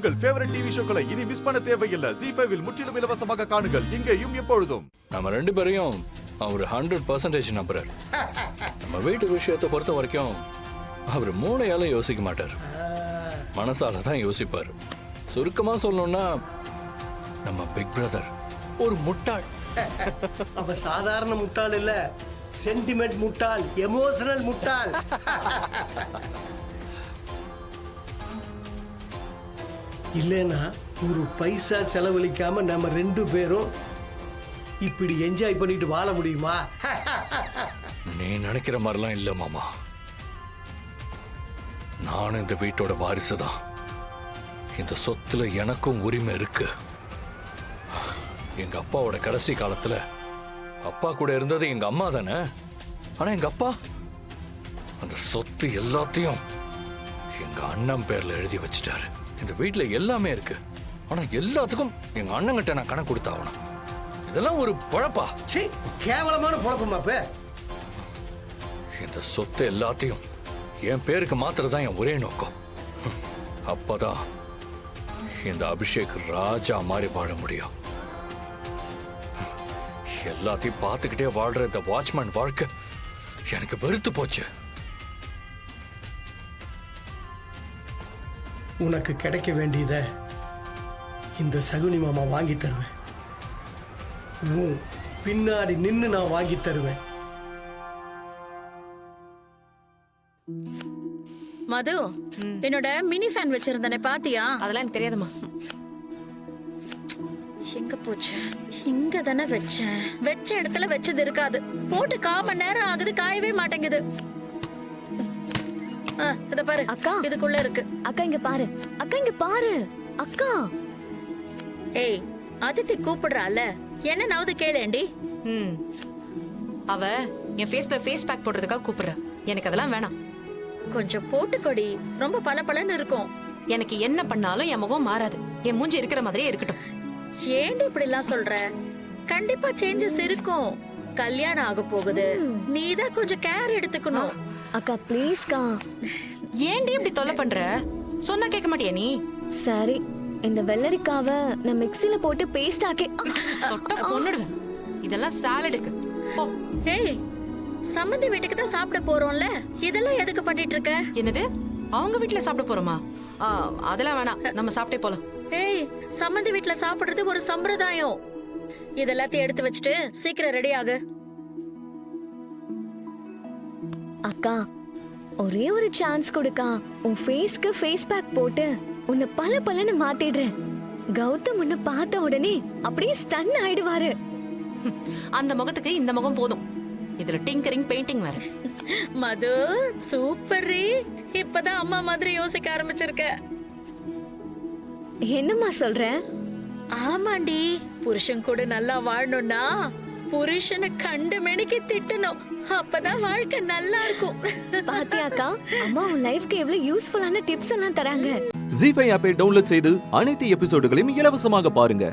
உங்கள் favourite TV ஷோக்களை இனி miss பண்ண தேவையில்லை. ZEE5 இல் முற்றிலும் இலவசமாக காணுங்கள். இங்கேயும் எப்பொழுதும். நம்ம 2 பேரையும் அவர் 100% நம்புறார். நம்ம வீட்டு விஷயத்தை பொறுத்த வரைக்கும் அவர் மூளையால யோசிக்க மாட்டார், மனசால தான் யோசிப்பார். சுருக்கமா சொல்லணும்னா நம்ம பிக் பிரதர் ஒரு முட்டாள். அவ சாதாரண முட்டாள் இல்ல, சென்டிமெண்ட் முட்டாள், எமோஷனல் முட்டாள். இல்லைன்னா ஒரு பைசா செலவழிக்காம நம்ம 2 பேரும் இப்படி என்ஜாய் பண்ணிட்டு வாழ முடியுமா? நீ நினைக்கிற மாதிரிலாம் இல்ல மாமா. நானும் இந்த வீட்டோட வாரிசு தான். இந்த சொத்துல எனக்கும் உரிமை இருக்கு. எங்க அப்பாவோட கடைசி காலத்துல அப்பா கூட இருந்தது எங்க அம்மா தானே. ஆனா எங்க அப்பா அந்த சொத்து எல்லாத்தையும் எங்க அண்ணன் பேர்ல எழுதி வச்சிட்டாரு. இந்த வீட்டுல எல்லாமே இருக்கு, ஆனா எல்லாத்துக்கும் எங்க அண்ணங்கிட்ட நான் கணக்கு கொடுத்தாகணும். இதெல்லாம் ஒரு பொழப்பா? சீ, கேவலமான பொழப்புமாப்ப. இந்த சொத்து எல்லாத்தையும் என் பேருக்கு மாத்திரதான் என் ஒரே நோக்கம். அப்பதான் இந்த அபிஷேக் ராஜா மாதிரி வாழ முடியும். எல்லாத்தையும் பார்த்துக்கிட்டே வாழ்ற இந்த வாட்ச்மேன் வாழ்க்கை எனக்கு வெறுத்து போச்சு. உனக்கு கிடைக்க வேண்டியத இந்த சகுனி மாமா வாங்கி தருவேன். உன் பின்னாடி நின்னு நான் வாங்கி தருவேன். மது, என்னோட மினி ஃபேன் வச்சிருந்தனே பாத்தியா? அதெல்லாம் எனக்கு தெரியாதுமா. எங்க போச்சு? இங்க தானே வச்சேன். வச்ச இடத்துல வச்சது இருக்காது. போட்டு 1/4 மணி நேரம் ஆகுது, காயவே மாட்டேங்குது. இத பாரு அக்கா, இதுக்குள்ள இருக்கு. அக்கா இங்க பாரு, அக்கா இங்க பாரு, அக்கா. ஏய், அதித்தி கூப்பிடுறால, என்னன்னாவது கேளேண்டி. அவ என் ஃபேஸ்ல ஃபேஸ் பேக் போடுறதுக்காக கூப்பிடுற. எனக்கு அதெல்லாம் வேணாம். கொஞ்சம் போட்டுக்கொடி, ரொம்ப பளபளன்னு இருக்கும். எனக்கு என்ன பண்ணாலும் என் முகம் மாறாது. என் மூஞ்சி இருக்கிற மாதிரியே இருக்கட்டும். ஏண்டி இப்படி எல்லாம் சொல்ற? கண்டிப்பா சேஞ்சஸ் இருக்கும். கல்யாணம் ஆக போகுது, நீதான் கொஞ்சம் கேர் எடுத்துக்கணும். அக்கா ப்ளீஸ்க்கா. ஏன்டி இப்படி தொல்லை பண்ற? சொன்னா கேட்க மாட்டியா நீ? சரி, இந்த வெள்ளரிக்காவை நான் மிக்ஸில போட்டு பேஸ்ட் ஆக்கி தொட்டா கொன்னுடுவேன். இதெல்லாம் சாலடுக்கு. போ. ஏய், சம்மந்தி வீட்டுக்கு தான் சாப்பிட போறோம்ல, இதெல்லாம் எதுக்கு பண்ணிட்டு இருக்க? என்னது? அவங்க வீட்டுல சாப்பிட போறோமா? அதெல்லாம் வேணாம், நம்ம சாப்பிட்டே போலாம். ஏய், சம்மந்தி வீட்டுல சாப்பிடுறது ஒரு சம்பிரதாயம். இதெல்லாத்தையும் எடுத்து வச்சுட்டு சீக்கிரம் ரெடி ஆகு. அக்கா, ஒரே ஒரு சான்ஸ் கொடுக்கா. உன் ஃபேஸ்க்கு ஃபேஸ் பேக் போட்டு உன்னை பளபளன்னு மாத்திடுறேன். கௌதம் உன்னை பார்த்த உடனே அப்படியே ஸ்டன் ஆயிடுவாரு. அந்த முகத்துக்கு இந்த முகம் போதும். இதுல டிங்கரிங் பெயிண்டிங் வேற. மது சூப்பர். இப்பதான் அம்மா மாதிரி யோசிக்க ஆரம்பிச்சிருக்க. என்னம்மா சொல்ற? ஆமாண்டி, புருஷன் கூட நல்லா வாழணும்னா புருஷனை கண்டு மெனிக்கு திட்டணும். அப்பதான் வாழ்க்கை நல்லா இருக்கும். பாத்தியாக்கா, அம்மா உன் லைஃப்க்கு எவ்வளவு யூஸ்ஃபுல்லான டிப்ஸ் எல்லாம் தராங்க. ZEE5 ஆப்பை டவுன்லோட் செய்து அனைத்து எபிசோடுகளையும் இலவசமாக பாருங்க.